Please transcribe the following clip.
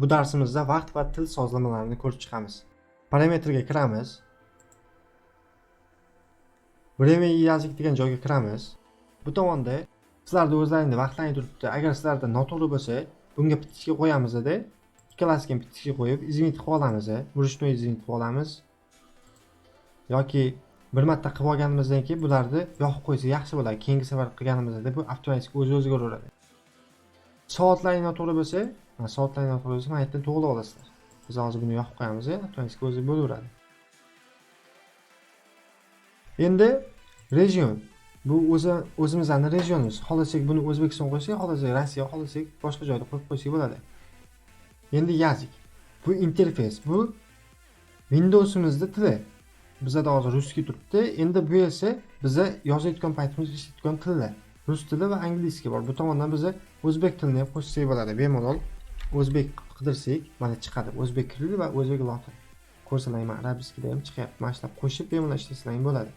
Bu darsimizda vaqt va til sozlamalarini ko'rib chiqamiz. Parametrga kiramiz. Время и язык degan joyga kiramiz. Bu tomonda sizlarda o'zlaringizning vaqtlaringiz turibdi. Agar sizlarda noto'g'ri bo'lsa, bunga bittishga qo'yamiz-da. Ikkalasiga bittishga qo'yib, izimit qilib olamiz. Burishnoy izimit qilib olamiz. Yoki bir marta qilib olganimizdan keyin bularni yoqib qo'ysa yaxshi bo'ladi. Keyingi safar qilganimizda bu avtomatik o'z-o'ziga uraveradi. Soatlaring noto'g'ri bo'lsa, soatlaring noto'g'ri bo'lsa, mana bu yerdan to'g'rilab olasizlar. Biz hozir buni yoqib qo'yamiz, avtomatik o'zi bo'laveradi. Endi region. Bu o'zimizning regionimiz. Xohlasak buni O'zbekiston qo'ysak, xohlasak Rossiya, xohlasak boshqa joyda qo'yib qo'ysak bo'ladi. Endi yazık. Bu interfeys. Bu Windows'imizning tili. Bizda hozir russkiy turibdi. Endi bu esa biza yozayotgan paytimiz ishlatgan tillar. Rus tili va angliskiy bor. Bu tomondan biza o'zbek tilini ham qo'shsak bo'ladi. Bemalol o'zbek qidirsak, mana chiqadi. O'zbek kirili va o'zbek lotin. Ko'rsalar ham arabiskida ham chiqyapti. Mana shunday qo'shib bemalol ishlatsangiz bo'ladi.